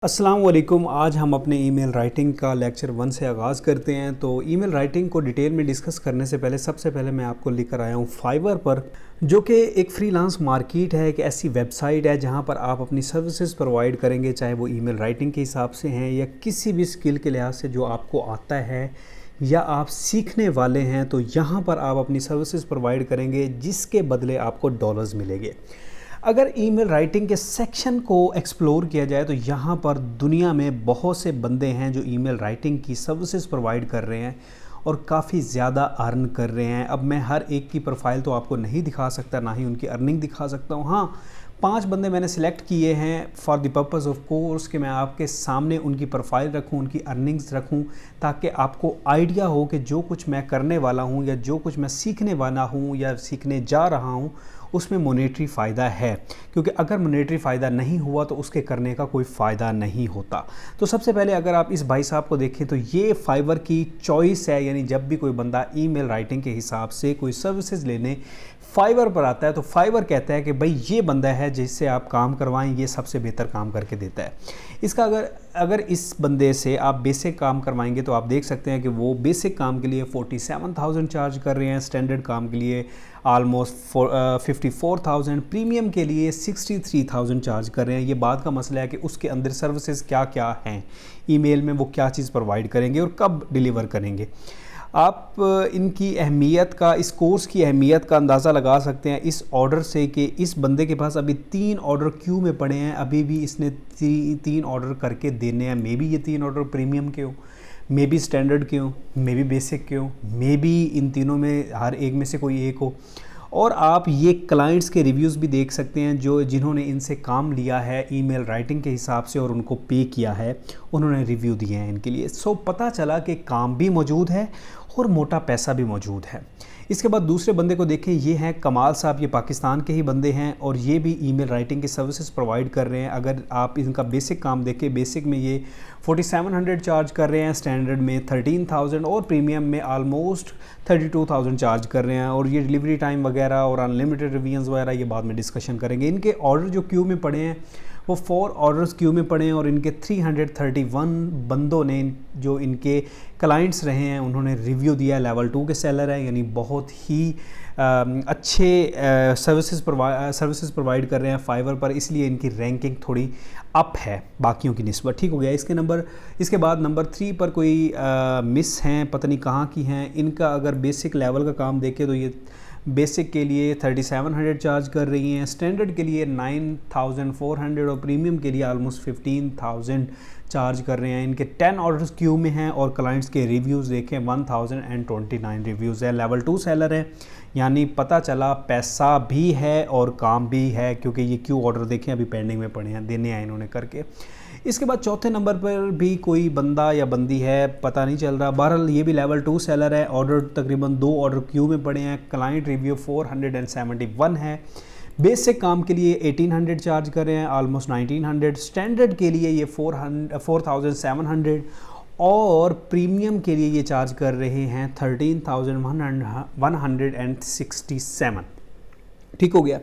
अस्सलाम वालेकुम। आज हम अपने ईमेल राइटिंग का लेक्चर 1 से आगाज़ करते हैं। तो ईमेल राइटिंग को डिटेल में डिस्कस करने से पहले सबसे पहले मैं आपको लेकर आया हूँ फाइवर पर, जो कि एक फ्रीलांस मार्केट है, एक ऐसी वेबसाइट है जहाँ पर आप अपनी सर्विसेज प्रोवाइड करेंगे, चाहे वो ईमेल राइटिंग के हिसाब से हैं या किसी भी स्किल के लिहाज से जो आपको आता है या आप सीखने वाले हैं। तो यहाँ पर आप अपनी सर्विसेज प्रोवाइड करेंगे जिसके बदले आपको डॉलर्स मिलेंगे। अगर ईमेल राइटिंग के सेक्शन को एक्सप्लोर किया जाए तो यहाँ पर दुनिया में बहुत से बंदे हैं जो ईमेल राइटिंग की सर्विसेज प्रोवाइड कर रहे हैं और काफ़ी ज़्यादा अर्न कर रहे हैं। अब मैं हर एक की प्रोफाइल तो आपको नहीं दिखा सकता, ना ही उनकी अर्निंग दिखा सकता हूँ। हाँ, 5 बंदे मैंने सिलेक्ट किए हैं for the purpose of course कि मैं आपके सामने उनकी प्रोफाइल रखूं, उनकी अर्निंग्स रखूं, ताकि आपको आइडिया हो कि जो कुछ मैं करने वाला हूं या जो कुछ मैं सीखने वाला हूं या सीखने जा रहा हूं उसमें मॉनेटरी फ़ायदा है। क्योंकि अगर मॉनेटरी फ़ायदा नहीं हुआ तो उसके करने का कोई फ़ायदा नहीं होता। तो सबसे पहले अगर आप इस भाई साहब को देखें तो ये फाइवर की चॉइस है, यानी जब भी कोई बंदा ईमेल राइटिंग के हिसाब से कोई सर्विसेज लेने फाइवर पर आता है तो फाइवर कहता है कि भाई ये बंदा है जिससे आप काम करवाएं, ये सबसे बेहतर काम करके देता है। इसका अगर इस बंदे से आप बेसिक काम करवाएंगे तो आप देख सकते हैं कि वो बेसिक काम के लिए 47,000 चार्ज कर रहे हैं, स्टैंडर्ड काम के लिए आलमोस्ट 54,000, प्रीमियम के लिए 63,000 चार्ज कर रहे हैं। ये बात का मसला है कि उसके अंदर सर्विसेज क्या क्या हैं, ईमेल में वो क्या चीज़ प्रोवाइड करेंगे और कब डिलीवर करेंगे। आप इनकी अहमियत का, इस कोर्स की अहमियत का अंदाज़ा लगा सकते हैं इस ऑर्डर से कि इस बंदे के पास अभी 3 ऑर्डर क्यू में पड़े हैं। अभी भी इसने 3 ऑर्डर करके देने हैं। मे बी ये 3 ऑर्डर प्रीमियम के हो, मे बी स्टैंडर्ड के हो, मे बी बेसिक के हो, मे बी इन तीनों में हर एक में से कोई एक हो। और आप ये क्लाइंट्स के रिव्यूज़ भी देख सकते हैं जिन्होंने इनसे काम लिया है ईमेल राइटिंग के हिसाब से और उनको पे किया है, उन्होंने रिव्यू दिए हैं इनके लिए। सो पता चला कि काम भी मौजूद है और मोटा पैसा भी मौजूद है। इसके बाद दूसरे बंदे को देखें, ये हैं कमाल साहब। ये पाकिस्तान के ही बंदे हैं और ये भी ईमेल राइटिंग की सर्विसेज प्रोवाइड कर रहे हैं। अगर आप इनका बेसिक काम देखें, बेसिक में ये 4700 चार्ज कर रहे हैं, स्टैंडर्ड में 13,000 और प्रीमियम में आलमोस्ट 32,000 चार्ज कर रहे हैं। और ये डिलीवरी टाइम वगैरह और अनलिमिटेड रिवीजन्स वगैरह ये बाद में डिस्कशन करेंगे। इनके ऑर्डर जो क्यू में पड़े हैं वो 4 ऑर्डर्स क्यू में पड़े हैं और इनके 331 बंदों ने, जो इनके क्लाइंट्स रहे हैं, उन्होंने रिव्यू दिया। लेवल 2 के सेलर है, यानी बहुत ही अच्छे सर्विसेज प्रोवाइड कर रहे हैं फाइवर पर, इसलिए इनकी रैंकिंग थोड़ी अप है बाकियों की निस्बत। ठीक हो गया। इसके बाद नंबर 3 पर कोई मिस हैं, पता नहीं कहाँ की हैं। इनका अगर बेसिक लेवल का काम देखें तो ये बेसिक के लिए 3700 चार्ज कर रही हैं, स्टैंडर्ड के लिए 9400 और प्रीमियम के लिए आलमोस्ट 15,000 चार्ज कर रहे हैं। इनके 10 ऑर्डर्स क्यू में हैं और क्लाइंट्स के रिव्यूज़ देखें 1029 रिव्यूज़ है। लेवल 2 सेलर है, यानी पता चला पैसा भी है और काम भी है, क्योंकि ये क्यू ऑर्डर देखें अभी पेंडिंग में पड़े हैं, देने आए इन्होंने करके। इसके बाद चौथे नंबर पर भी कोई बंदा या बंदी है, पता नहीं चल रहा। बहरहाल ये भी लेवल 2 सेलर है। ऑर्डर तकरीबन 2 ऑर्डर क्यू में पड़े हैं। क्लाइंट रिव्यू 471 है। बेसिक काम के लिए 1800 चार्ज कर रहे हैं, आलमोस्ट 1900। स्टैंडर्ड के लिए ये 4700 और प्रीमियम के लिए ये चार्ज कर रहे हैं 13,167। ठीक हो गया।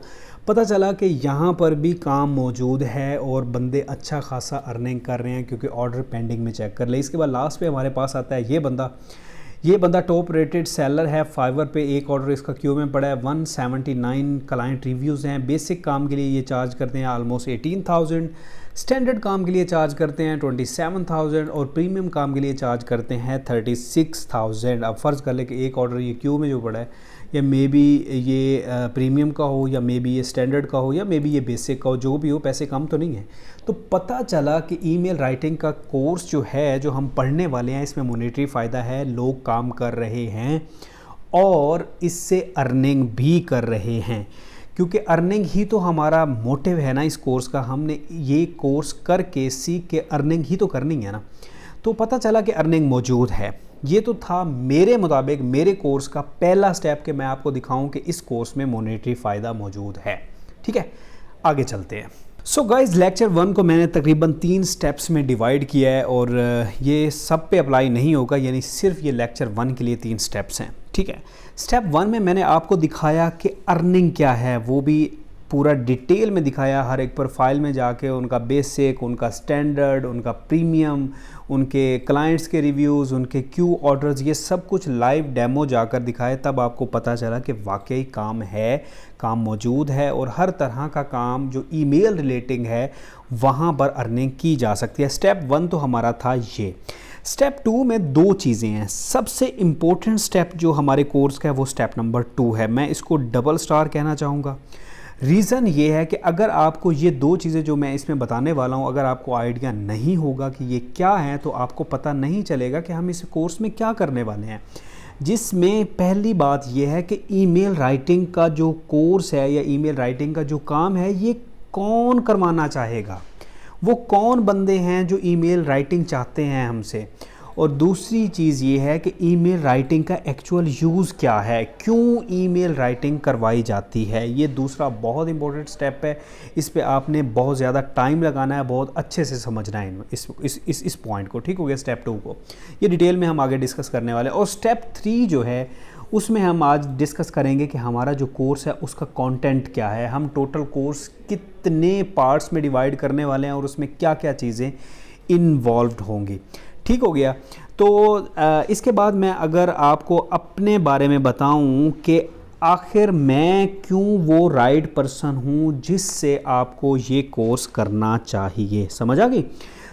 पता चला कि यहाँ पर भी काम मौजूद है और बंदे अच्छा खासा अर्निंग कर रहे हैं, क्योंकि ऑर्डर पेंडिंग में चेक कर ले। इसके बाद लास्ट पे हमारे पास आता है ये बंदा टॉप रेटेड सेलर है फाइवर पे। एक ऑर्डर इसका क्यू में पड़ा है, 179 क्लाइंट रिव्यूज़ हैं। बेसिक काम के लिए ये चार्ज करते हैं आलमोस्ट 18,000, स्टैंडर्ड काम के लिए चार्ज करते हैं 27,000 और प्रीमियम काम के लिए चार्ज करते हैं 36,000। अब फ़र्ज़ कर ले कि एक ऑर्डर ये क्यू में जो पड़ा है, या मे बी ये प्रीमियम का हो, या मे बी ये स्टैंडर्ड का हो, या मे बी ये बेसिक का हो, जो भी हो, पैसे कम तो नहीं है। तो पता चला कि ईमेल राइटिंग का कोर्स जो है, जो हम पढ़ने वाले हैं, इसमें मॉनेटरी फ़ायदा है, लोग काम कर रहे हैं और इससे अर्निंग भी कर रहे हैं। क्योंकि अर्निंग ही तो हमारा मोटिव है ना इस कोर्स का। हमने ये कोर्स करके सीख के अर्निंग ही तो करनी है ना। तो पता चला कि अर्निंग मौजूद है। ये तो था मेरे मुताबिक मेरे कोर्स का पहला स्टेप कि मैं आपको दिखाऊं कि इस कोर्स में मॉनेटरी फ़ायदा मौजूद है। ठीक है, आगे चलते हैं। सो गाइस, लेक्चर 1 को मैंने तकरीबन 3 स्टेप्स में डिवाइड किया है और ये सब पे अप्लाई नहीं होगा, यानी सिर्फ ये लेक्चर 1 के लिए 3 स्टेप्स हैं। ठीक है, स्टेप 1 में मैंने आपको दिखाया कि अर्निंग क्या है, वो भी पूरा डिटेल में दिखाया, हर एक प्रोफाइल में जाके उनका बेसिक, उनका स्टैंडर्ड, उनका प्रीमियम, उनके क्लाइंट्स के रिव्यूज़, उनके क्यू ऑर्डर्स, ये सब कुछ लाइव डेमो जाकर दिखाए। तब आपको पता चला कि वाकई काम है, काम मौजूद है और हर तरह का काम जो ईमेल रिलेटिंग है वहाँ पर अर्निंग की जा सकती है। स्टेप 1 तो हमारा था ये। स्टेप 2 में 2 चीज़ें हैं। सबसे इम्पोर्टेंट स्टेप जो हमारे कोर्स का है वो स्टेप नंबर 2 है। मैं इसको डबल स्टार कहना चाहूँगा। रीज़न ये है कि अगर आपको ये 2 चीज़ें जो मैं इसमें बताने वाला हूँ, अगर आपको आइडिया नहीं होगा कि ये क्या है, तो आपको पता नहीं चलेगा कि हम इस कोर्स में क्या करने वाले हैं। जिसमें पहली बात यह है कि ईमेल राइटिंग का जो कोर्स है या ईमेल राइटिंग का जो काम है, ये कौन करवाना चाहेगा, वो कौन बंदे हैं जो ईमेल राइटिंग चाहते हैं हमसे। और दूसरी चीज़ ये है कि ईमेल राइटिंग का एक्चुअल यूज़ क्या है, क्यों ईमेल राइटिंग करवाई जाती है। ये दूसरा बहुत इंपॉर्टेंट स्टेप है। इस पे आपने बहुत ज़्यादा टाइम लगाना है, बहुत अच्छे से समझना है इस पॉइंट को। ठीक हो गया। स्टेप 2 को ये डिटेल में हम आगे डिस्कस करने वाले हैं। और स्टेप 3 जो है उसमें हम आज डिस्कस करेंगे कि हमारा जो कोर्स है उसका कंटेंट क्या है, हम टोटल कोर्स कितने पार्ट्स में डिवाइड करने वाले हैं और उसमें क्या क्या चीज़ें इन्वॉल्व्ड होंगी। ठीक हो गया। तो इसके बाद मैं अगर आपको अपने बारे में बताऊं कि आखिर मैं क्यों वो राइट पर्सन हूं जिससे आपको ये कोर्स करना चाहिए, समझ आ गई।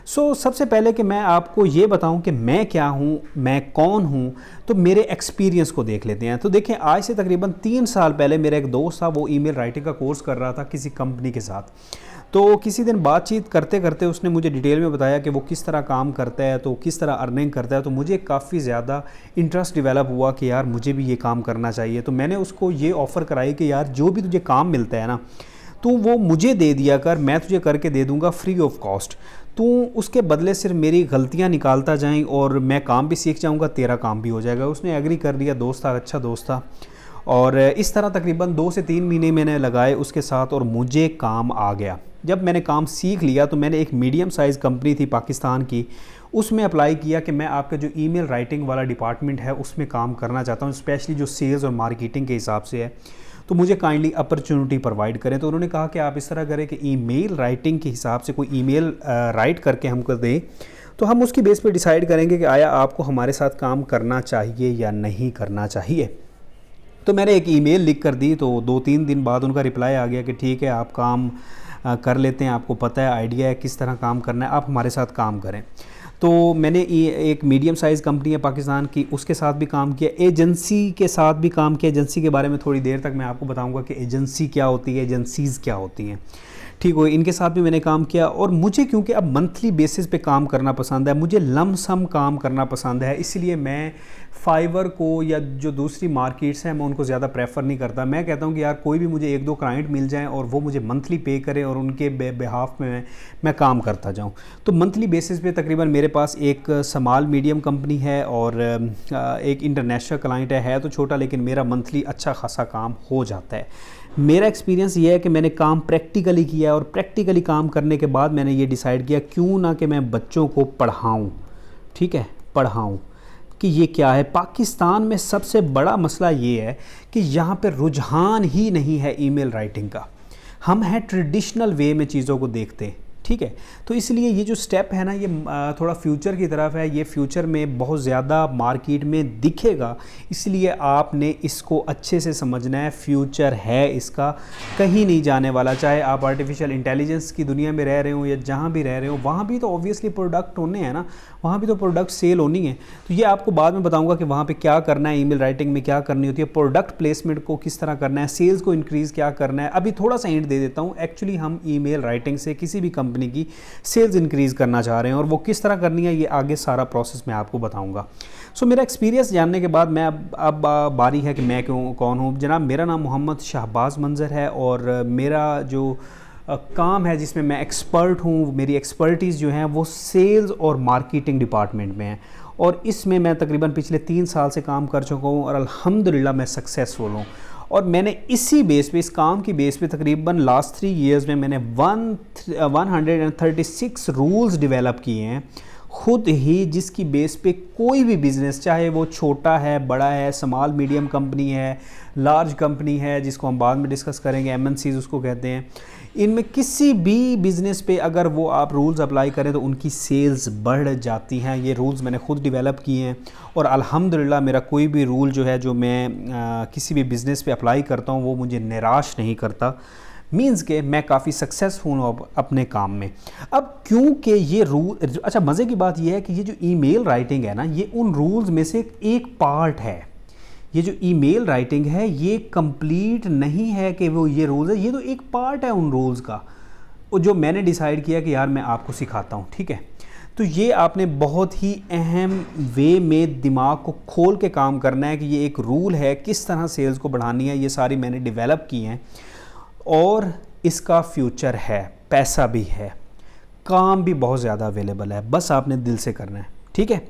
सबसे पहले कि मैं आपको ये बताऊं कि मैं क्या हूं, मैं कौन हूं, तो मेरे एक्सपीरियंस को देख लेते हैं। तो देखें, आज से तकरीबन 3 साल पहले मेरा एक दोस्त था, वो ईमेल राइटिंग का कोर्स कर रहा था किसी कंपनी के साथ। तो किसी दिन बातचीत करते करते उसने मुझे डिटेल में बताया कि वो किस तरह काम करता है, तो किस तरह अर्निंग करता है। तो मुझे काफ़ी ज़्यादा इंटरेस्ट डेवलप हुआ कि यार मुझे भी ये काम करना चाहिए। तो मैंने उसको ये ऑफ़र कराई कि यार जो भी तुझे काम मिलता है ना, तो वो मुझे दे दिया कर, मैं तुझे करके दे दूँगा फ्री ऑफ कॉस्ट। तो उसके बदले सिर्फ मेरी गलतियां निकालता जाएं और मैं काम भी सीख जाऊंगा, तेरा काम भी हो जाएगा। उसने एग्री कर लिया। दोस्त था, अच्छा दोस्त था। और इस तरह तकरीबन 2 से 3 महीने मैंने लगाए उसके साथ और मुझे काम आ गया। जब मैंने काम सीख लिया तो मैंने एक मीडियम साइज़ कंपनी थी पाकिस्तान की, उसमें अप्लाई किया कि मैं आपका जो ईमेल राइटिंग वाला डिपार्टमेंट है उसमें काम करना चाहता हूँ, स्पेशली जो सेल्स और मार्केटिंग के हिसाब से है, तो मुझे काइंडली अपॉर्चुनिटी प्रोवाइड करें। तो उन्होंने कहा कि आप इस तरह करें कि ईमेल राइटिंग के हिसाब से कोई ईमेल राइट करके हमको दें, तो हम उसकी बेस पे डिसाइड करेंगे कि आया आपको हमारे साथ काम करना चाहिए या नहीं करना चाहिए। तो मैंने एक ईमेल लिख कर दी, तो 2-3 दिन बाद उनका रिप्लाई आ गया कि ठीक है, आप काम कर लेते हैं, आपको पता है, आइडिया है किस तरह काम करना है, आप हमारे साथ काम करें। तो मैंने एक मीडियम साइज़ कंपनी है पाकिस्तान की, उसके साथ भी काम किया, एजेंसी के साथ भी काम किया। एजेंसी के बारे में थोड़ी देर तक मैं आपको बताऊंगा कि एजेंसी क्या होती है, एजेंसीज़ क्या होती हैं। ठीक हो, इनके साथ भी मैंने काम किया। और मुझे क्योंकि अब मंथली बेसिस पे काम करना पसंद है, मुझे लमसम काम करना पसंद है, इसलिए मैं फाइवर को या जो दूसरी मार्केट्स हैं मैं उनको ज़्यादा प्रेफर नहीं करता। मैं कहता हूँ कि यार कोई भी मुझे 1-2 क्लाइंट मिल जाएं और वो मुझे मंथली पे करें और उनके बिहाफ में मैं काम करता जाऊँ। तो मंथली बेसिस पे तकरीबन मेरे पास एक स्मॉल मीडियम कंपनी है और एक इंटरनेशनल क्लाइंट है तो छोटा, लेकिन मेरा मंथली अच्छा खासा काम हो जाता है। मेरा एक्सपीरियंस ये है कि मैंने काम प्रैक्टिकली किया और प्रैक्टिकली काम करने के बाद मैंने ये डिसाइड किया क्यों ना कि मैं बच्चों को पढ़ाऊँ। ठीक है, पढ़ाऊँ कि ये क्या है। पाकिस्तान में सबसे बड़ा मसला ये है कि यहाँ पे रुझान ही नहीं है ईमेल राइटिंग का। हम हैं ट्रेडिशनल वे में चीज़ों को देखते हैं। ठीक है, तो इसलिए ये जो स्टेप है ना, ये थोड़ा फ्यूचर की तरफ है। ये फ्यूचर में बहुत ज़्यादा मार्केट में दिखेगा, इसलिए आपने इसको अच्छे से समझना है। फ्यूचर है इसका, कहीं नहीं जाने वाला। चाहे आप आर्टिफिशियल इंटेलिजेंस की दुनिया में रह रहे हो या जहाँ भी रह रहे हो, वहाँ भी तो ऑब्वियसली प्रोडक्ट होने हैं ना, वहाँ भी तो प्रोडक्ट सेल होनी है। तो ये आपको बाद में बताऊँगा कि वहाँ पर क्या करना है, ईमेल राइटिंग में क्या करनी होती है, प्रोडक्ट प्लेसमेंट को किस तरह करना है, सेल्स को इंक्रीज़ क्या करना है। अभी थोड़ा सा हिंट दे देता हूँ। एक्चुअली हम ईमेल राइटिंग से किसी भी कंपनी की सेल्स इंक्रीज़ करना चाह रहे हैं और वो किस तरह करनी है, ये आगे सारा प्रोसेस मैं आपको बताऊंगा। मेरा एक्सपीरियंस जानने के बाद मैं अब बारी है कि मैं कौन हूँ। जनाब, मेरा नाम मोहम्मद शहबाज मंजर है और मेरा जो काम है जिसमें मैं एक्सपर्ट हूँ, मेरी एक्सपर्टीज़ जो हैं वो सेल्स और मार्केटिंग डिपार्टमेंट में है और इसमें मैं तकरीबन पिछले 3 साल से काम कर चुका हूँ और अल्हम्दुलिल्लाह मैं सक्सेसफुल हूँ। और मैंने इसी बेस पे, इस काम की बेस पे तकरीबन लास्ट 3 इयर्स में मैंने 136 रूल्स डेवलप किए हैं खुद ही जिसकी बेस पे कोई भी बिज़नेस, चाहे वो छोटा है, बड़ा है, स्मॉल मीडियम कंपनी है, लार्ज कंपनी है, जिसको हम बाद में डिस्कस करेंगे, एमएनसीज उसको कहते हैं, इनमें किसी भी बिज़नेस पे अगर वो आप रूल्स अप्लाई करें तो उनकी सेल्स बढ़ जाती हैं। ये रूल्स मैंने खुद डेवलप किए हैं और अल्हम्दुलिल्लाह मेरा कोई भी रूल जो है जो मैं किसी भी बिज़नेस पे अप्लाई करता हूँ वो मुझे निराश नहीं करता। मीन्स के मैं काफ़ी सक्सेसफुल हूँ अपने काम में। अब क्योंकि ये रूल, अच्छा मज़े की बात ये है कि ये जो ईमेल राइटिंग है ना, ये उन रूल्स में से एक पार्ट है। ये जो ईमेल राइटिंग है ये कंप्लीट नहीं है कि वो ये रूल्स है, ये तो एक पार्ट है उन रूल्स का, और जो मैंने डिसाइड किया कि यार मैं आपको सिखाता हूँ, ठीक है। तो ये आपने बहुत ही अहम वे में दिमाग को खोल के काम करना है कि ये एक रूल है, किस तरह सेल्स को बढ़ानी है, ये सारी मैंने डेवलप की हैं और इसका फ्यूचर है, पैसा भी है, काम भी बहुत ज़्यादा अवेलेबल है, बस आपने दिल से करना है, ठीक है।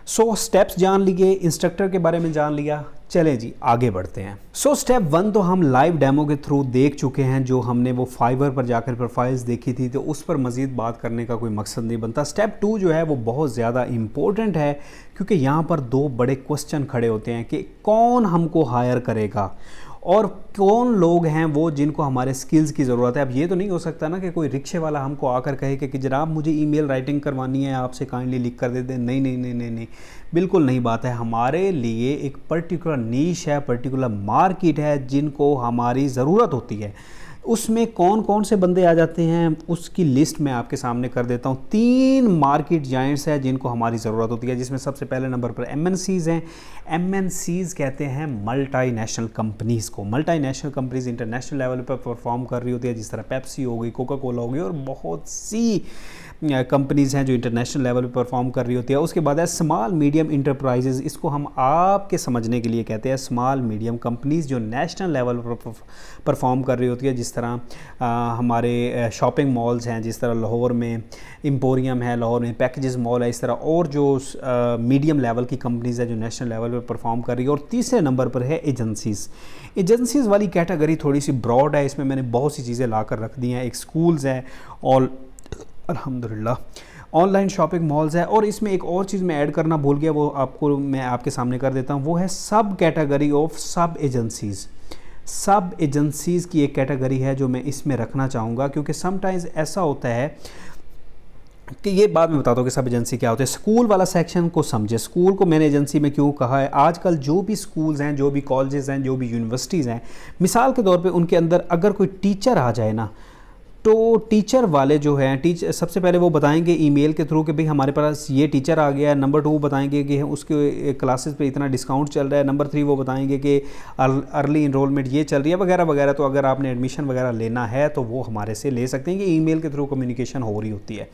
सो स्टेप्स जान लिए, इंस्ट्रक्टर के बारे में जान लिया, चलें जी आगे बढ़ते हैं। सो स्टेप 1 तो हम लाइव डेमो के थ्रू देख चुके हैं, जो हमने वो फाइवर पर जाकर प्रोफाइल्स देखी थी, तो उस पर मज़ीद बात करने का कोई मकसद नहीं बनता। स्टेप 2 जो है वो बहुत ज़्यादा इम्पोर्टेंट है, क्योंकि यहाँ पर 2 बड़े क्वेश्चन खड़े होते हैं कि कौन हमको हायर करेगा और कौन लोग हैं वो जिनको हमारे स्किल्स की ज़रूरत है। अब ये तो नहीं हो सकता ना कि कोई रिक्शे वाला हमको आकर कहे कि जनाब मुझे ईमेल राइटिंग करवानी है, आपसे काइंडली लिख कर दे दें। नहीं नहीं नहीं नहीं नहीं, बिल्कुल नहीं बात है। हमारे लिए एक पर्टिकुलर नीश है, पर्टिकुलर मार्केट है जिनको हमारी ज़रूरत होती है। उसमें कौन कौन से बंदे आ जाते हैं उसकी लिस्ट मैं आपके सामने कर देता हूँ। 3 मार्केट जायंट्स हैं जिनको हमारी ज़रूरत होती है, जिसमें सबसे पहले नंबर पर एमएनसीज़ हैं। एमएनसीज़ कहते हैं मल्टीनेशनल कंपनीज़ को। मल्टीनेशनल कंपनीज़ इंटरनेशनल लेवल पर परफॉर्म कर रही होती है, जिस तरह पेप्सी हो गई, कोका कोला हो गई, और बहुत सी कंपनीज़ हैं जो इंटरनेशनल लेवल पर परफॉर्म कर रही होती है। उसके बाद है स्मॉल मीडियम इंटरप्राइजेज़, इसको हम आपके समझने के लिए कहते हैं स्मॉल मीडियम कंपनीज़ जो नेशनल लेवल पर परफॉर्म कर रही होती है, जिस तरह हमारे शॉपिंग मॉल्स हैं, जिस तरह लाहौर में एम्पोरियम है, लाहौर में पैकेजेस मॉल है, इस तरह और जो मीडियम लेवल की कंपनीज़ है जो नेशनल लेवल पर परफॉर्म कर रही है। और तीसरे नंबर पर है एजेंसीज़। एजेंसीज़ वाली कैटेगरी थोड़ी सी ब्रॉड है, इसमें मैंने बहुत सी चीज़ें ला कर रख दी हैं। एक स्कूल्स है और अल्हम्दुलिल्लाह ऑनलाइन शॉपिंग मॉल्स है, और इसमें एक और चीज़ मैं ऐड करना भूल गया, वो आपको मैं आपके सामने कर देता हूँ। वो है सब कैटेगरी ऑफ सब एजेंसीज़। सब एजेंसीज़ की एक कैटेगरी है जो मैं इसमें रखना चाहूँगा, क्योंकि समटाइम्स ऐसा होता है कि ये बाद में बताता हूँ कि सब एजेंसी क्या होते हैं। स्कूल वाला सेक्शन को समझे, स्कूल को मैंने एजेंसी में क्यों कहा है। आजकल जो भी स्कूल्स हैं, जो भी कॉलेजेस हैं, जो भी यूनिवर्सिटीज़ हैं, मिसाल के तौर पे उनके अंदर अगर कोई टीचर आ जाए ना, तो टीचर वाले जो हैं, टीचर सबसे पहले वो बताएंगे ईमेल के थ्रू कि भाई हमारे पास ये टीचर आ गया है। नंबर 2 बताएंगे कि उसके क्लासेस पे इतना डिस्काउंट चल रहा है। नंबर 3 वो बताएंगे कि अर्ली इनरोलमेंट ये चल रही है वगैरह वगैरह। तो अगर आपने एडमिशन वगैरह लेना है तो वो हमारे से ले सकते हैं कि ईमेल के थ्रू कम्युनिकेशन हो रही होती है।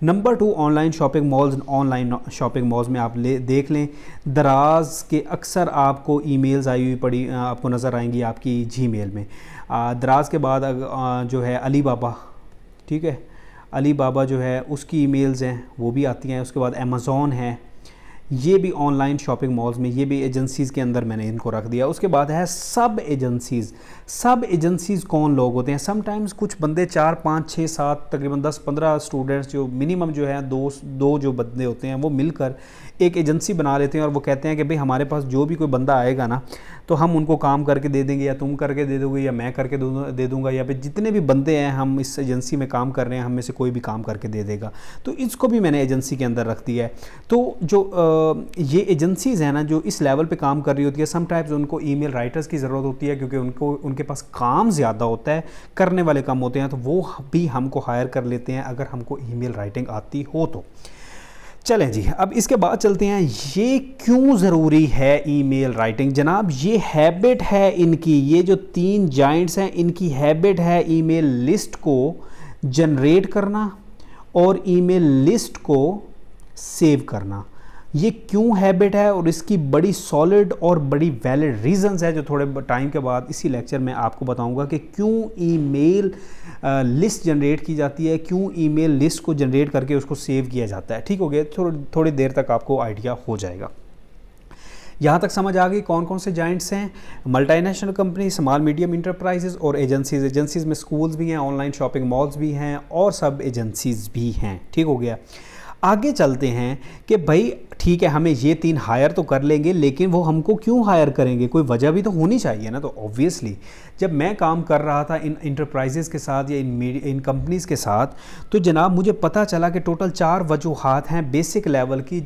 Number 2 online shopping malls. Online shopping malls में आप देख लें, दराज के अक्सर आपको ईमेल्स आई हुई पड़ी आपको नज़र आएंगी आपकी जीमेल में। दराज के बाद जो है अली बाबा, ठीक है, अली बाबा जो है उसकी ईमेल्स हैं वो भी आती हैं। उसके बाद अमेज़ॉन है, ये भी ऑनलाइन शॉपिंग मॉल्स में, ये भी एजेंसीज़ के अंदर मैंने इनको रख दिया। उसके बाद है सब एजेंसीज़। सब एजेंसीज़ कौन लोग होते हैं? समटाइम्स कुछ बंदे 4, 5, 6, 7 तकरीबन 10, 15 स्टूडेंट्स जो मिनिमम जो है दो जो बंदे होते हैं वो मिलकर एक एजेंसी बना लेते हैं और वो कहते हैं कि भाई हमारे पास जो भी कोई बंदा आएगा ना तो हम उनको काम करके दे देंगे, या तुम करके दे दोगे या मैं करके दे दूँगा, या फिर जितने भी बंदे हैं हम इस एजेंसी में काम कर रहे हैं हम में से कोई भी काम करके दे देगा। तो इसको भी मैंने एजेंसी के अंदर रख दिया है। तो जो ये एजेंसीज़ हैं ना जो इस लेवल पे काम कर रही होती है, समटाइम्स उनको ईमेल राइटर्स की ज़रूरत होती है, क्योंकि उनके पास काम ज़्यादा होता है, करने वाले कम होते हैं, तो वो भी हमको हायर कर लेते हैं अगर हमको ईमेल राइटिंग आती हो तो। चलें जी, अब इसके बाद चलते हैं, ये क्यों ज़रूरी है ईमेल राइटिंग। जनाब ये हैबिट है इनकी, ये जो 3 जाइंट्स हैं इनकी हैबिट है ईमेल लिस्ट को जनरेट करना और ईमेल लिस्ट को सेव करना। ये क्यों हैबिट है और इसकी बड़ी सॉलिड और बड़ी वैलिड रीजंस है जो थोड़े टाइम के बाद इसी लेक्चर में आपको बताऊंगा कि क्यों ईमेल लिस्ट जनरेट की जाती है, क्यों ईमेल लिस्ट को जनरेट करके उसको सेव किया जाता है। ठीक हो गया, थोड़ी देर तक आपको आइडिया हो जाएगा। यहाँ तक समझ आ गई कौन कौन से जाइंट्स हैं? Multinational company, small medium enterprises और एजेंसीज। एजेंसीज में स्कूल्स भी हैं, ऑनलाइन शॉपिंग मॉल्स भी हैं और सब एजेंसीज भी हैं। ठीक हो गया। आगे चलते हैं कि भाई ठीक है, हमें ये 3 हायर तो कर लेंगे, लेकिन वो हमको क्यों हायर करेंगे, कोई वजह भी तो होनी चाहिए ना। तो ऑब्वियसली जब मैं काम कर रहा था इन इंटरप्राइजेज़ के साथ या इन कंपनीज़ के साथ, तो जनाब मुझे पता चला कि टोटल 4 वजूहात हैं बेसिक लेवल की।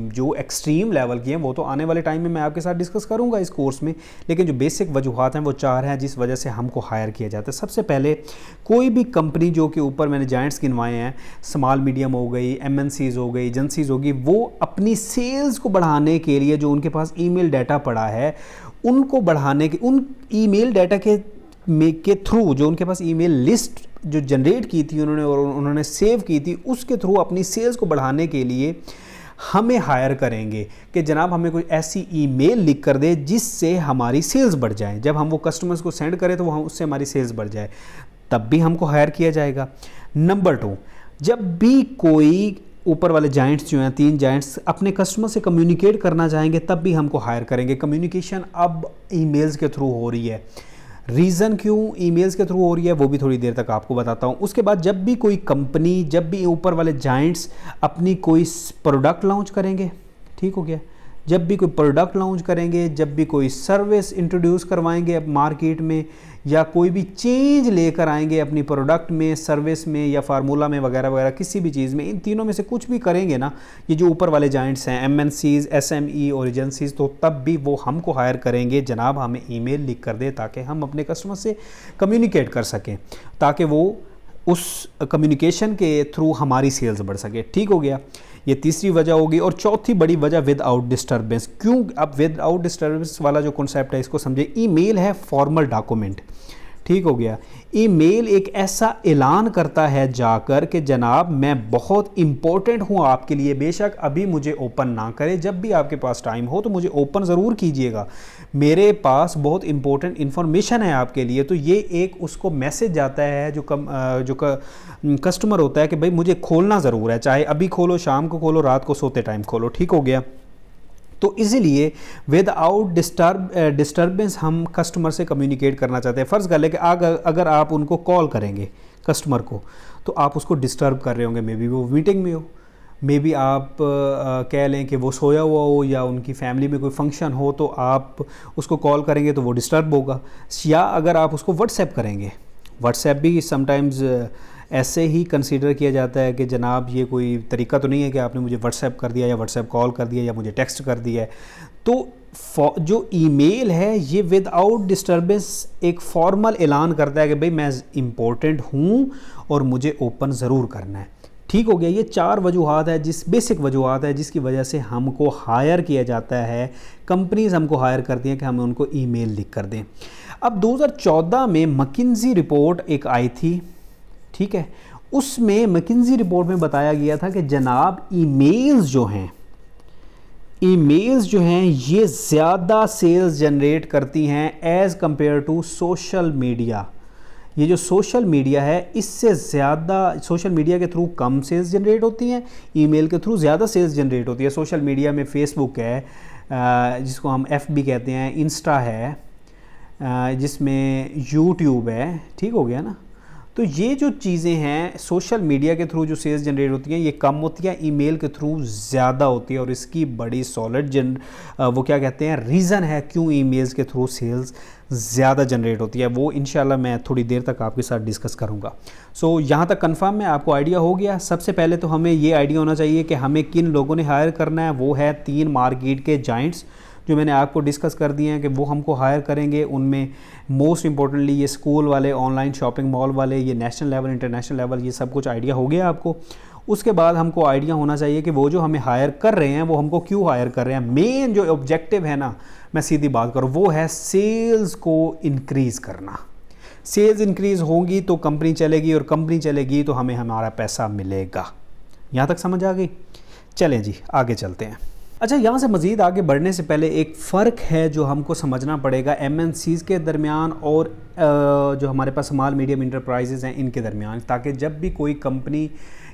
जो एक्सट्रीम लेवल की हैं वो तो आने वाले टाइम में मैं आपके साथ डिस्कस करूंगा इस कोर्स में, लेकिन जो बेसिक वजूहात हैं वो 4 हैं जिस वजह से हमको हायर किया जाता है। सबसे पहले, कोई भी कंपनी जो कि ऊपर मैंने जायंट्स गिनवाए हैं, स्मॉल मीडियम हो गई, MNCs हो गई, एजेंसीज होगी, वो अपनी सेल्स को बढ़ाने के लिए जो उनके पास ईमेल डाटा पड़ा है उनको बढ़ाने के, उन ईमेल डाटा के थ्रू जो उनके पास ईमेल लिस्ट जो जनरेट की थी उन्होंने और उन्होंने सेव की थी, उसके थ्रू अपनी सेल्स को बढ़ाने के लिए हमें हायर करेंगे कि जनाब हमें कोई ऐसी ईमेल लिख कर दे जिससे हमारी सेल्स बढ़ जाए। जब हम वो कस्टमर्स को सेंड करें तो वो उससे हमारी सेल्स बढ़ जाए, तब भी हमको हायर किया जाएगा। नंबर 2, जब भी कोई ऊपर वाले जाइंट्स जो हैं 3 जाइंट्स अपने कस्टमर से कम्युनिकेट करना चाहेंगे तब भी हमको हायर करेंगे। कम्युनिकेशन अब ईमेल्स के थ्रू हो रही है। रीज़न क्यों ईमेल्स के थ्रू हो रही है वो भी थोड़ी देर तक आपको बताता हूँ। उसके बाद जब भी कोई कंपनी, जब भी ऊपर वाले जाइंट्स अपनी कोई प्रोडक्ट लॉन्च करेंगे, ठीक हो गया, जब भी कोई प्रोडक्ट लॉन्च करेंगे, जब भी कोई सर्विस इंट्रोड्यूस करवाएंगे मार्केट में, या कोई भी चेंज लेकर आएंगे अपनी प्रोडक्ट में, सर्विस में या फार्मूला में वगैरह वगैरह, किसी भी चीज़ में, इन तीनों में से कुछ भी करेंगे ना, ये जो ऊपर वाले जाइंट्स हैं MNCs, SME और एजेंसीज, तो तब भी वो हमको हायर करेंगे जनाब हमें ईमेल लिख कर दे ताकि हम अपने कस्टमर से कम्युनिकेट कर सकें, ताकि वो उस कम्युनिकेशन के थ्रू हमारी सेल्स बढ़ सके। ठीक हो गया, ये तीसरी वजह होगी। और चौथी बड़ी वजह विदाउट डिस्टर्बेंस। क्यों? अब विदाउट डिस्टर्बेंस वाला जो कॉन्सेप्ट है इसको समझे। ईमेल है फॉर्मल डॉक्यूमेंट, ठीक हो गया। ईमेल एक ऐसा ऐलान करता है जाकर कि जनाब मैं बहुत इंपॉर्टेंट हूँ आपके लिए, बेशक अभी मुझे ओपन ना करें, जब भी आपके पास टाइम हो तो मुझे ओपन ज़रूर कीजिएगा, मेरे पास बहुत इंपॉर्टेंट इन्फॉर्मेशन है आपके लिए। तो ये एक उसको मैसेज जाता है जो कस्टमर होता है कि भाई मुझे खोलना ज़रूर है, चाहे अभी खोलो, शाम को खोलो, रात को सोते टाइम खोलो, ठीक हो गया। तो इसीलिए विदाउट डिस्टर्बेंस हम कस्टमर से कम्युनिकेट करना चाहते हैं। फ़र्ज़ कर लें कि अगर आप उनको कॉल करेंगे कस्टमर को, तो आप उसको डिस्टर्ब कर रहे होंगे, मे बी वो मीटिंग में हो, मे बी आप कह लें कि वो सोया हुआ हो या उनकी फैमिली में कोई फंक्शन हो, तो आप उसको कॉल करेंगे तो वो डिस्टर्ब होगा। या अगर आप उसको व्हाट्सएप करेंगे, व्हाट्सएप भी समटाइम्स ऐसे ही कंसीडर किया जाता है कि जनाब ये कोई तरीका तो नहीं है कि आपने मुझे व्हाट्सएप कर दिया या व्हाट्सएप कॉल कर दिया या मुझे टेक्स्ट कर दिया है। तो जो ईमेल है ये विदाउट डिस्टर्बेंस एक फॉर्मल ऐलान करता है कि भाई मैं इम्पोर्टेंट हूँ और मुझे ओपन ज़रूर करना है। ठीक हो गया। ये 4 वजूहात है, बेसिक वजूहात है जिसकी वजह से हमको हायर किया जाता है, कंपनीज़ हमको हायर करती हैं कि हमें उनको ईमेल लिख कर दें। अब 2014 में मैकिन्जी रिपोर्ट एक आई थी, ठीक है, उसमें मैकिन्जी रिपोर्ट में बताया गया था कि जनाब ईमेल्स जो हैं ये ज़्यादा सेल्स जनरेट करती हैं as compare to social media. ये जो सोशल मीडिया है इससे ज़्यादा, सोशल मीडिया के थ्रू कम सेल्स जनरेट होती हैं, ईमेल के थ्रू ज़्यादा सेल्स जनरेट होती है। सोशल मीडिया में फेसबुक है, जिसको हम FB कहते हैं, इंस्टा है, जिसमें यूट्यूब है, ठीक हो गया ना। तो ये जो चीज़ें हैं सोशल मीडिया के थ्रू जो सेल्स जनरेट होती हैं ये कम होती हैं, ईमेल के थ्रू ज़्यादा होती है। और इसकी बड़ी सॉलिड वो क्या कहते हैं रीज़न है क्यों ईमेल्स के थ्रू सेल्स ज़्यादा जनरेट होती है, वो इंशाल्लाह मैं थोड़ी देर तक आपके साथ डिस्कस करूँगा। सो यहाँ तक कंफर्म है, आपको आइडिया हो गया। सबसे पहले तो हमें ये आइडिया होना चाहिए कि हमें किन लोगों ने हायर करना है। वो है 3 मार्केट के जाइंट्स जो मैंने आपको डिस्कस कर दिए हैं कि वो हमको हायर करेंगे। उनमें मोस्ट इंपॉर्टेंटली ये स्कूल वाले, ऑनलाइन शॉपिंग मॉल वाले, ये नेशनल लेवल, इंटरनेशनल लेवल, ये सब कुछ आइडिया हो गया आपको। उसके बाद हमको आइडिया होना चाहिए कि वो जो हमें हायर कर रहे हैं वो हमको क्यों हायर कर रहे हैं। मेन जो ऑब्जेक्टिव है ना, मैं सीधी बात करूँ, वो है सेल्स को इंक्रीज़ करना। सेल्स इंक्रीज़ होगी तो कंपनी चलेगी, और कंपनी चलेगी तो हमें हमारा पैसा मिलेगा। यहाँ तक समझ आ गई? चलें जी आगे चलते हैं। अच्छा, यहाँ से मज़ीद आगे बढ़ने से पहले एक फ़र्क है जो हमको समझना पड़ेगा MNCs के दरमियान और जो हमारे पास स्मॉल मीडियम इंटरप्राइजेज़ हैं इनके दरमियान, ताकि जब भी कोई कंपनी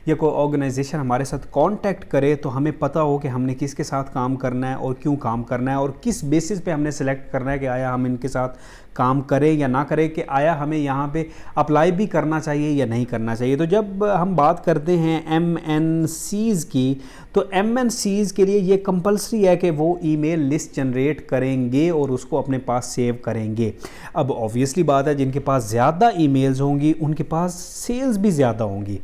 या कोई ऑर्गेनाइजेशन हमारे साथ कांटेक्ट करे तो हमें पता हो कि हमने किसके साथ काम करना है और क्यों काम करना है और किस बेसिस पे हमने सेलेक्ट करना है कि आया हम इनके साथ काम करें या ना करें, कि आया हमें यहाँ पे अप्लाई भी करना चाहिए या नहीं करना चाहिए। तो जब हम बात करते हैं MNCs की, तो MNCs के लिए ये कंपलसरी है कि वो ईमेल लिस्ट जनरेट करेंगे और उसको अपने पास सेव करेंगे। अब ऑब्वियसली बात है, जिनके पास ज़्यादा ईमेल्स होंगी उनके पास सेल्स भी ज़्यादा होंगी,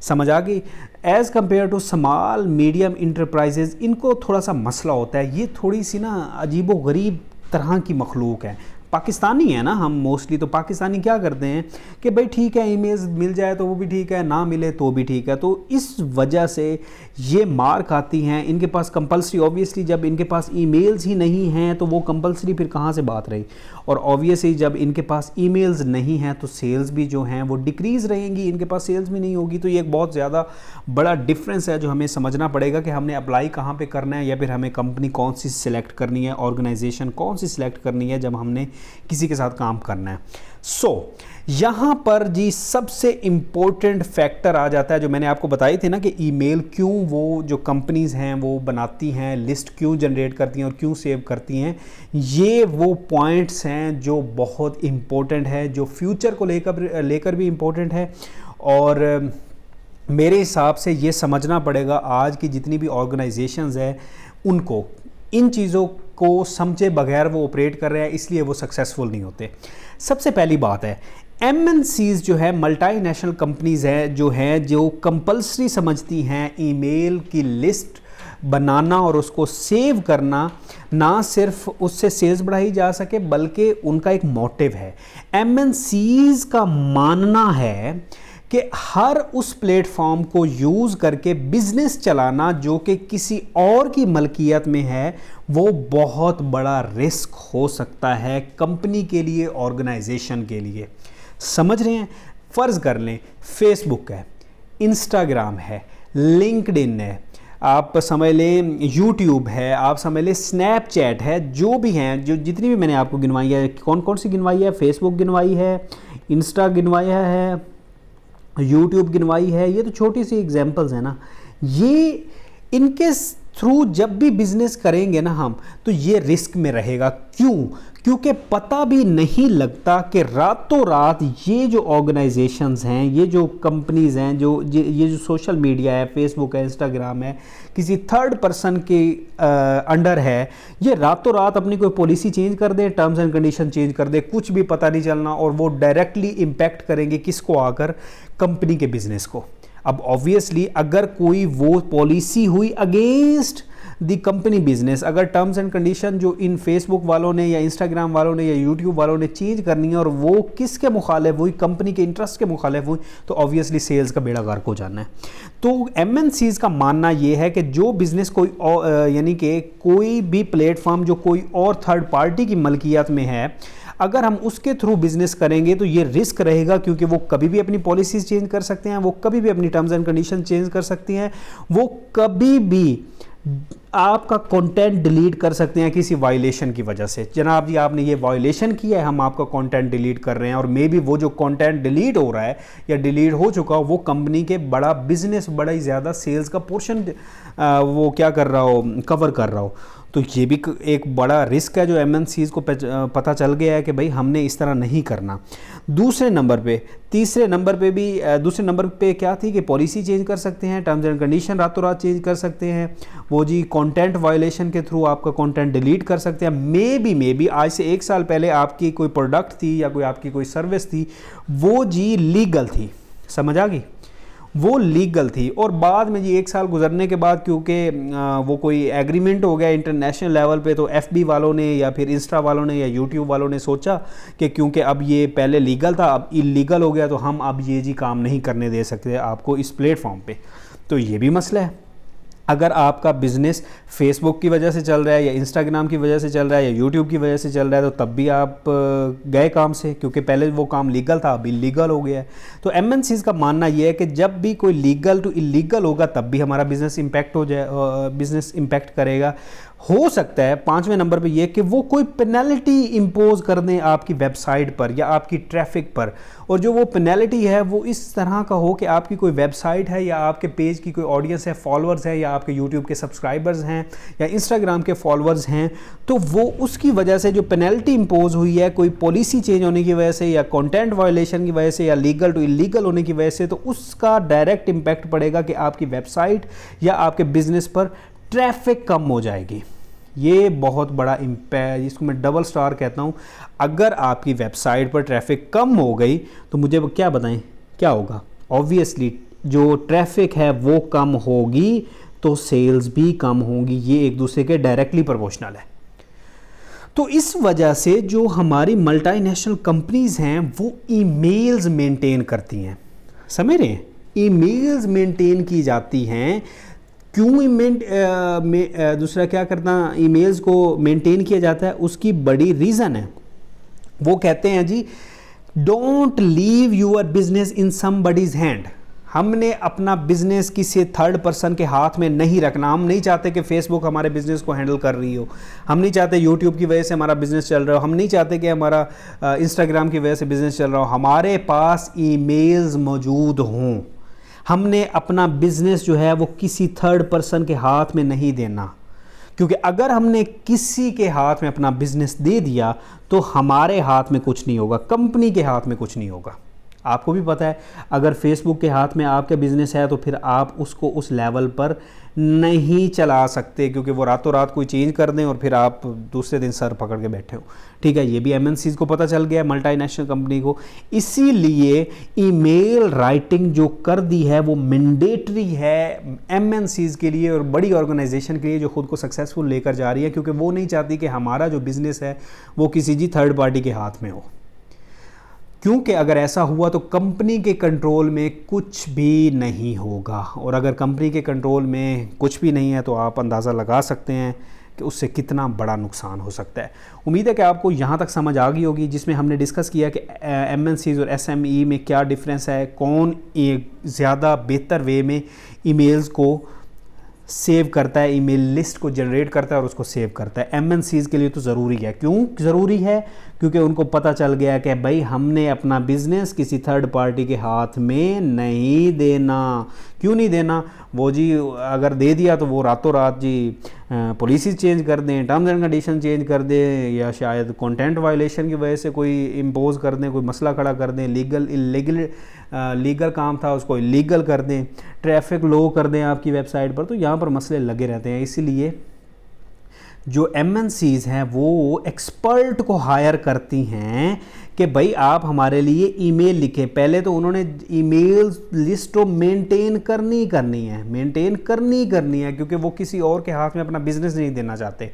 समझ आ गई। As compare to small medium enterprises, इनको थोड़ा सा मसला होता है, ये थोड़ी सी ना अजीबो गरीब तरह की मखलूक है। पाकिस्तानी है ना हम मोस्टली, तो पाकिस्तानी क्या करते हैं कि भाई ठीक है ईमेल्स मिल जाए तो वो भी ठीक है, ना मिले तो भी ठीक है। तो इस वजह से ये मार्क आती हैं। इनके पास कंपलसरी, ऑब्वियसली जब इनके पास ईमेल्स ही नहीं हैं तो वो कंपलसरी फिर कहाँ से बात रही। और ऑब्वियसली जब इनके पास ईमेल्स नहीं हैं तो सेल्स भी जो हैं वो डिक्रीज़ रहेंगी, इनके पास सेल्स भी नहीं होगी। तो ये एक बहुत ज़्यादा बड़ा डिफरेंस है जो हमें समझना पड़ेगा कि हमने अप्लाई कहाँ पे करना है या फिर हमें कंपनी कौन सी सिलेक्ट करनी है, ऑर्गेनाइजेशन कौन सी सिलेक्ट करनी है जब हमने किसी के साथ काम करना है। यहाँ पर जी सबसे इम्पोर्टेंट फैक्टर आ जाता है जो मैंने आपको बताई थी ना कि ईमेल क्यों वो जो कंपनीज़ हैं वो बनाती हैं, लिस्ट क्यों जनरेट करती हैं और क्यों सेव करती हैं। ये वो पॉइंट्स हैं जो बहुत इम्पोर्टेंट है, जो फ्यूचर को लेकर भी इम्पोर्टेंट है। और मेरे हिसाब से ये समझना पड़ेगा आज की जितनी भी ऑर्गेनाइजेशंस है उनको इन चीज़ों को समझे बगैर वो ऑपरेट कर रहे हैं, इसलिए वो सक्सेसफुल नहीं होते। सबसे पहली बात है MNCs जो है मल्टीनेशनल कंपनीज़ है जो कंपलसरी समझती हैं ईमेल की लिस्ट बनाना और उसको सेव करना, ना सिर्फ उससे सेल्स बढ़ाई जा सके बल्कि उनका एक मोटिव है। MNCs का मानना है कि हर उस प्लेटफॉर्म को यूज़ करके बिजनेस चलाना जो कि किसी और की मलकियत में है वो बहुत बड़ा रिस्क हो सकता है कंपनी के लिए, ऑर्गेनाइजेशन के लिए। समझ रहे हैं? फ़र्ज़ कर लें फेसबुक है, इंस्टाग्राम है, लिंक्डइन है, आप समझ लें यूट्यूब है, आप समझ लें स्नैपचैट है, जो भी हैं, जो जितनी भी मैंने आपको गिनवाई है, कौन कौन सी गिनवाई है, फेसबुक गिनवाई है, इंस्टा गिनवाया है, यूट्यूब गिनवाई है, ये तो छोटी सी एग्जांपल्स हैं ना। ये इनके थ्रू जब भी बिजनेस करेंगे ना हम, तो ये रिस्क में रहेगा। क्यों? क्योंकि पता भी नहीं लगता कि रातों रात ये जो ऑर्गेनाइजेशंस हैं, ये जो कंपनीज़ हैं, ये जो सोशल मीडिया है, फेसबुक है, इंस्टाग्राम है, किसी थर्ड पर्सन के अंडर है, ये रातों रात अपनी कोई पॉलिसी चेंज कर दे, टर्म्स एंड कंडीशन चेंज कर दे, कुछ भी पता नहीं चलना, और वो डायरेक्टली इम्पैक्ट करेंगे किसको आकर, कंपनी के बिजनेस को। अब ऑब्वियसली अगर कोई वो पॉलिसी हुई अगेंस्ट दी कंपनी बिजनेस, अगर टर्म्स एंड कंडीशन जो इन फेसबुक वालों ने या इंस्टाग्राम वालों ने या यूट्यूब वालों ने चेंज करनी है और वो किसके मुखालिफ हुई, कंपनी के इंटरेस्ट के मुखालिफ हुई, तो ऑब्वियसली सेल्स का बेड़ा गर्क हो जाना है। तो MNCs का मानना ये है कि जो बिज़नेस कोई यानी कि कोई भी प्लेटफॉर्म जो कोई और थर्ड पार्टी की मलकियत में है, अगर हम उसके थ्रू बिजनेस करेंगे तो ये रिस्क रहेगा, क्योंकि वो कभी भी अपनी पॉलिसीज़ चेंज कर सकते हैं, वो कभी भी अपनी टर्म्स एंड कंडीशन चेंज कर सकती हैं, वो कभी भी आपका कंटेंट डिलीट कर सकते हैं किसी वायलेशन की वजह से। जनाब जी आपने ये वायलेशन किया है, हम आपका कंटेंट डिलीट कर रहे हैं, और मे बी वो जो कंटेंट डिलीट हो रहा है या डिलीट हो चुका हो वो कंपनी के बड़ा बिजनेस, बड़ा ही ज़्यादा सेल्स का पोर्शन वो क्या कर रहा हो, कवर कर रहा हो। तो ये भी एक बड़ा रिस्क है जो MNCs को पता चल गया है कि भाई हमने इस तरह नहीं करना। दूसरे नंबर पे क्या थी कि पॉलिसी चेंज कर सकते हैं, टर्म्स एंड कंडीशन रातों रात चेंज कर सकते हैं, वो जी कंटेंट वायलेशन के थ्रू आपका कंटेंट डिलीट कर सकते हैं। मे बी आज से 1 साल पहले आपकी कोई प्रोडक्ट थी या कोई आपकी कोई सर्विस थी, वो जी लीगल थी, समझ आ गई, वो लीगल थी, और बाद में जी 1 साल गुजरने के बाद क्योंकि वो कोई एग्रीमेंट हो गया इंटरनेशनल लेवल पे, तो FB वालों ने या फिर इंस्टा वालों ने या यूट्यूब वालों ने सोचा कि क्योंकि अब ये पहले लीगल था अब इलीगल हो गया, तो हम अब ये जी काम नहीं करने दे सकते आपको इस प्लेटफॉर्म पे। तो ये भी मसला है। अगर आपका बिज़नेस फेसबुक की वजह से चल रहा है या इंस्टाग्राम की वजह से चल रहा है या यूट्यूब की वजह से चल रहा है, तो तब भी आप गए काम से, क्योंकि पहले वो काम लीगल था, अभी लीगल हो गया है। तो एमएनसीज़ का मानना ये है कि जब भी कोई लीगल टू इलीगल होगा तब भी हमारा बिज़नेस इम्पैक्ट हो जाए, बिज़नेस इम्पैक्ट करेगा। हो सकता है 5वें नंबर पे ये कि वो कोई पेनल्टी इम्पोज कर दें आपकी वेबसाइट पर या आपकी ट्रैफिक पर, और जो वो पेनल्टी है वो इस तरह का हो कि आपकी कोई वेबसाइट है या आपके पेज की कोई ऑडियंस है, फॉलोअर्स है, या आपके यूट्यूब के सब्सक्राइबर्स हैं या इंस्टाग्राम के फॉलोअर्स हैं, तो वो उसकी वजह से जो पेनल्टी इम्पोज हुई है कोई पॉलिसी चेंज होने की वजह से या कंटेंट वायलेशन की वजह से या लीगल टू इलीगल होने की वजह से, तो उसका डायरेक्ट इम्पैक्ट पड़ेगा कि आपकी वेबसाइट या आपके बिजनेस पर ट्रैफिक कम हो जाएगी। ये बहुत बड़ा इम्पैक्ट, जिसको मैं डबल स्टार कहता हूँ। अगर आपकी वेबसाइट पर ट्रैफिक कम हो गई तो मुझे क्या बताएं क्या होगा? ऑब्वियसली जो ट्रैफिक है वो कम होगी तो सेल्स भी कम होंगी, ये एक दूसरे के डायरेक्टली प्रोपोर्शनल है। तो इस वजह से जो हमारी मल्टीनेशनल कंपनीज हैं वो ईमेल्स मेंटेन करती हैं, समझ रहे हैं? ईमेल्स मेंटेन की जाती हैं। क्यों दूसरा क्या करना ईमेल्स को मेंटेन किया जाता है, उसकी बड़ी रीज़न है। वो कहते हैं जी, don't leave your business in somebody's hand. हमने अपना बिजनेस किसी थर्ड पर्सन के हाथ में नहीं रखना। हम नहीं चाहते कि फेसबुक हमारे बिजनेस को हैंडल कर रही हो, हम नहीं चाहते यूट्यूब की वजह से हमारा बिजनेस चल रहा हो, हम नहीं चाहते कि हमारा इंस्टाग्राम की वजह से बिजनेस चल रहा हो। हमारे पास ईमेल्स मौजूद हों। हमने अपना बिजनेस जो है वो किसी थर्ड पर्सन के हाथ में नहीं देना, क्योंकि अगर हमने किसी के हाथ में अपना बिजनेस दे दिया तो हमारे हाथ में कुछ नहीं होगा, कंपनी के हाथ में कुछ नहीं होगा। आपको भी पता है, अगर फेसबुक के हाथ में आपका बिजनेस है तो फिर आप उसको उस लेवल पर नहीं चला सकते, क्योंकि वो रातों रात कोई चेंज कर दें और फिर आप दूसरे दिन सर पकड़ के बैठे हो। ठीक है, ये भी एमएनसीज़ को पता चल गया, मल्टीनेशनल कंपनी को। इसीलिए ईमेल राइटिंग जो कर दी है वो मैंडेटरी है एमएनसीज़ के लिए और बड़ी ऑर्गेनाइजेशन के लिए जो खुद को सक्सेसफुल लेकर जा रही है, क्योंकि वो नहीं चाहती कि हमारा जो बिज़नेस है वो किसी जी थर्ड पार्टी के हाथ में हो। क्योंकि अगर ऐसा हुआ तो कंपनी के कंट्रोल में कुछ भी नहीं होगा, और अगर कंपनी के कंट्रोल में कुछ भी नहीं है तो आप अंदाज़ा लगा सकते हैं कि उससे कितना बड़ा नुकसान हो सकता है। उम्मीद है कि आपको यहाँ तक समझ आ गई होगी, जिसमें हमने डिस्कस किया कि एमएनसीज़ और एसएमई में क्या डिफरेंस है, कौन एक ज़्यादा बेहतर वे में ईमेल्स को सेव करता है, ईमेल लिस्ट को जनरेट करता है और उसको सेव करता है। एमएनसीज़ के लिए तो ज़रूरी है। क्यों ज़रूरी है? क्योंकि उनको पता चल गया कि भाई हमने अपना बिज़नेस किसी थर्ड पार्टी के हाथ में नहीं देना। क्यों नहीं देना? वो जी अगर दे दिया तो वो रातों रात जी पॉलिसी चेंज कर दें, टर्म्स एंड कंडीशन चेंज कर दें, या शायद कंटेंट वायलेशन की वजह से कोई इम्पोज कर दें, कोई मसला खड़ा कर दें, लीगल काम था उसको इलीगल कर दें, ट्रैफिक लो कर दें आपकी वेबसाइट पर। तो यहाँ पर मसले लगे रहते हैं। इसीलिए जो एमएनसीज़ हैं वो एक्सपर्ट को हायर करती हैं कि भाई आप हमारे लिए ईमेल लिखें। पहले तो उन्होंने ईमेल लिस्ट तो मेंटेन करनी है, क्योंकि वो किसी और के हाथ में अपना बिजनेस नहीं देना चाहते,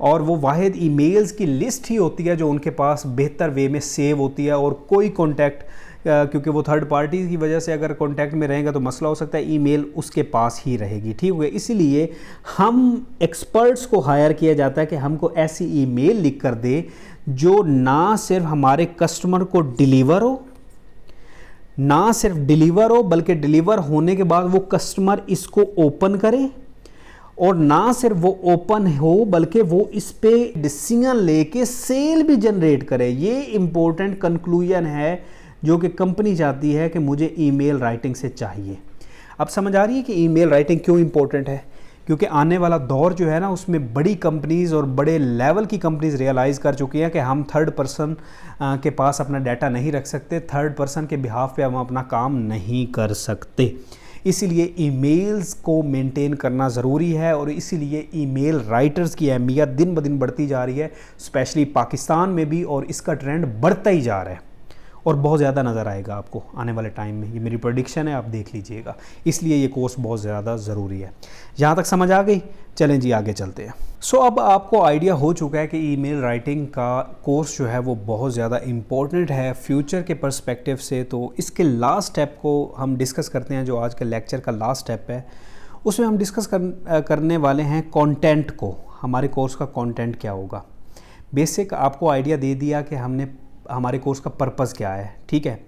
और वो वाहिद ईमेल्स की लिस्ट ही होती है जो उनके पास बेहतर वे में सेव होती है। और कोई कॉन्टैक्ट, क्योंकि वो थर्ड पार्टी की वजह से अगर कॉन्टैक्ट में रहेगा तो मसला हो सकता है, ईमेल उसके पास ही रहेगी। ठीक हो गया? इसीलिए हम एक्सपर्ट्स को हायर किया जाता है कि हमको ऐसी ईमेल लिख कर दे जो ना सिर्फ हमारे कस्टमर को डिलीवर हो, बल्कि डिलीवर होने के बाद वो कस्टमर इसको ओपन करे, और ना सिर्फ वो ओपन हो बल्कि वो इस पे डिसीजन लेके सेल भी जनरेट करे। ये इंपॉर्टेंट कंक्लूजन है जो कि कंपनी चाहती है कि मुझे ईमेल राइटिंग से चाहिए। अब समझ आ रही है कि ईमेल राइटिंग क्यों इंपॉर्टेंट है? क्योंकि आने वाला दौर जो है ना, उसमें बड़ी कंपनीज़ और बड़े लेवल की कंपनीज़ रियलाइज़ कर चुकी हैं कि हम थर्ड पर्सन के पास अपना डाटा नहीं रख सकते, थर्ड पर्सन के बिहाफ पे हम अपना काम नहीं कर सकते। इसीलिए ईमेल्स को मेंटेन करना ज़रूरी है, और इसीलिए ईमेल राइटर्स की अहमियत दिन ब दिन बढ़ती जा रही है, स्पेशली पाकिस्तान में भी, और इसका ट्रेंड बढ़ता ही जा रहा है और बहुत ज़्यादा नज़र आएगा आपको आने वाले टाइम में। ये मेरी प्रेडिक्शन है, आप देख लीजिएगा। इसलिए ये कोर्स बहुत ज़्यादा ज़रूरी है। यहाँ तक समझ आ गई? चलें जी आगे चलते हैं। अब आपको आइडिया हो चुका है कि ईमेल राइटिंग का कोर्स जो है वो बहुत ज़्यादा इम्पोर्टेंट है फ्यूचर के पर्सपेक्टिव से। तो इसके लास्ट स्टेप को हम डिस्कस करते हैं, जो आज के लेक्चर का लास्ट स्टेप है, उसमें हम डिस्कस करने वाले हैं कंटेंट को, हमारे कोर्स का कंटेंट क्या होगा। बेसिक आपको आइडिया दे दिया कि हमने हमारे कोर्स का पर्पस क्या है, ठीक है।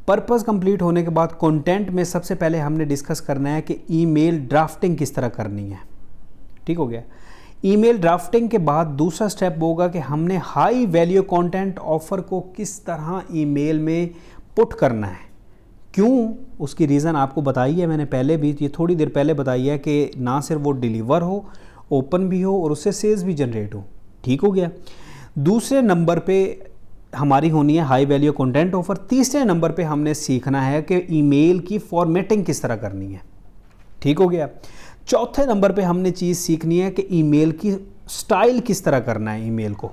पर्पस कंप्लीट होने के बाद कंटेंट में सबसे पहले हमने डिस्कस करना है कि ईमेल ड्राफ्टिंग किस तरह करनी है, ठीक हो गया। ईमेल ड्राफ्टिंग के बाद दूसरा स्टेप होगा कि हमने हाई वैल्यू कंटेंट ऑफर को किस तरह ईमेल में पुट करना है। क्यों, उसकी रीज़न आपको बताई है मैंने पहले भी, ये थोड़ी देर पहले बताई है कि ना सिर्फ वो डिलीवर हो, ओपन भी हो और उससे सेल्स भी जनरेट हो, ठीक हो गया। दूसरे नंबर पे हमारी होनी है हाई वैल्यू कंटेंट ऑफर। तीसरे नंबर पे हमने सीखना है कि ईमेल की फॉर्मेटिंग किस तरह करनी है, ठीक हो गया। चौथे नंबर पे हमने चीज़ सीखनी है कि ईमेल की स्टाइल किस तरह करना है ईमेल को,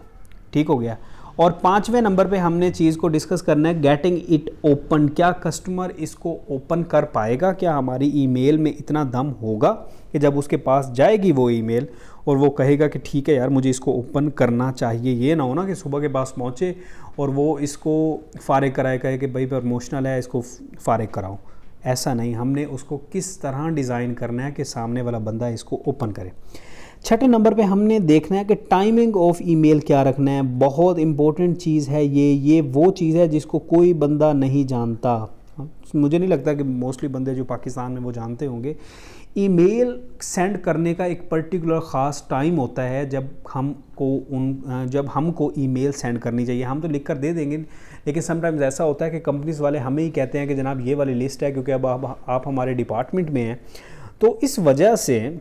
ठीक हो गया। और पांचवें नंबर पे हमने चीज़ को डिस्कस करना है गेटिंग इट ओपन, क्या कस्टमर इसको ओपन कर पाएगा, क्या हमारी ईमेल में इतना दम होगा कि जब उसके पास जाएगी वो ईमेल और वो कहेगा कि ठीक है यार मुझे इसको ओपन करना चाहिए। ये ना हो ना कि सुबह के पास पहुँचे और वो इसको फारिग कराए, कहे कि भाई प्रमोशनल है इसको फारिग कराओ। ऐसा नहीं, हमने उसको किस तरह डिज़ाइन करना है कि सामने वाला बंदा इसको ओपन करे। छठे नंबर पे हमने देखना है कि टाइमिंग ऑफ ईमेल क्या रखना है। बहुत इंपॉर्टेंट चीज़ है ये वो चीज़ है जिसको कोई बंदा नहीं जानता। मुझे नहीं लगता कि मोस्टली बंदे जो पाकिस्तान में वो जानते होंगे। ईमेल सेंड करने का एक पर्टिकुलर ख़ास टाइम होता है जब हमको ईमेल सेंड करनी चाहिए। हम तो लिख कर दे देंगे, लेकिन समटाइम्स ऐसा होता है कि कंपनीज़ वाले हमें ही कहते हैं कि जनाब ये वाली लिस्ट है, क्योंकि अब आप हमारे डिपार्टमेंट में हैं, तो इस वजह से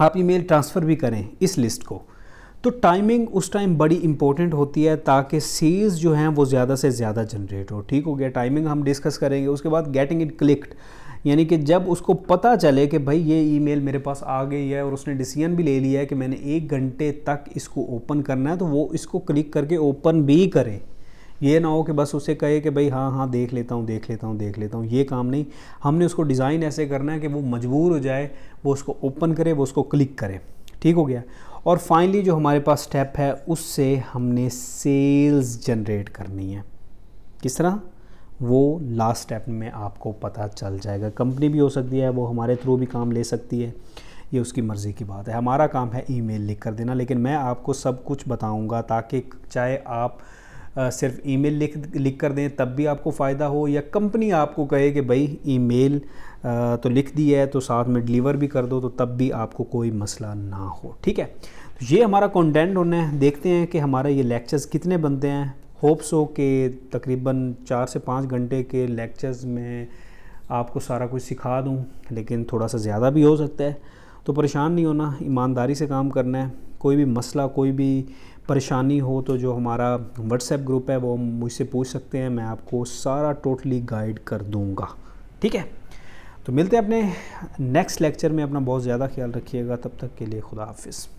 आप ईमेल ट्रांसफ़र भी करें इस लिस्ट को। तो टाइमिंग उस टाइम बड़ी इंपॉर्टेंट होती है ताकि सेल्स जो हैं वो ज़्यादा से ज़्यादा जनरेट हो, ठीक हो गया। टाइमिंग हम डिस्कस करेंगे। उसके बाद गेटिंग इट क्लिक्ड, यानी कि जब उसको पता चले कि भाई ये ईमेल मेरे पास आ गई है और उसने डिसीजन भी ले लिया है कि मैंने 1 घंटे तक इसको ओपन करना है, तो वो इसको क्लिक करके ओपन भी करे। ये ना हो कि बस उसे कहे कि भाई हाँ देख लेता हूँ, ये काम नहीं। हमने उसको डिज़ाइन ऐसे करना है कि वो मजबूर हो जाए, वो उसको ओपन करे, वो उसको क्लिक करे, ठीक हो गया। और फाइनली जो हमारे पास स्टेप है उससे हमने सेल्स जनरेट करनी है। किस तरह, वो लास्ट स्टेप में आपको पता चल जाएगा। कंपनी भी हो सकती है, वो हमारे थ्रू भी काम ले सकती है, ये उसकी मर्ज़ी की बात है। हमारा काम है ईमेल लिख कर देना, लेकिन मैं आपको सब कुछ बताऊंगा ताकि चाहे आप सिर्फ ईमेल लिख कर दें तब भी आपको फ़ायदा हो, या कंपनी आपको कहे कि भाई ईमेल तो लिख दी है तो साथ में डिलीवर भी कर दो, तो तब भी आपको कोई मसला ना हो, ठीक है। तो ये हमारा कंटेंट होना है। देखते हैं कि हमारा ये लेक्चर्स कितने बनते हैं। होप्स हो कि तकरीबन 4 से 5 घंटे के लेक्चर्स में आपको सारा कुछ सिखा दूं, लेकिन थोड़ा सा ज़्यादा भी हो सकता है। तो परेशान नहीं होना, ईमानदारी से काम करना है। कोई भी मसला, कोई भी परेशानी हो तो जो हमारा व्हाट्सएप ग्रुप है वो मुझसे पूछ सकते हैं, मैं आपको सारा टोटली गाइड कर दूंगा, ठीक है। तो मिलते हैं अपने नेक्स्ट लेक्चर में। अपना बहुत ज़्यादा ख्याल रखिएगा, तब तक के लिए खुदा हाफिज़।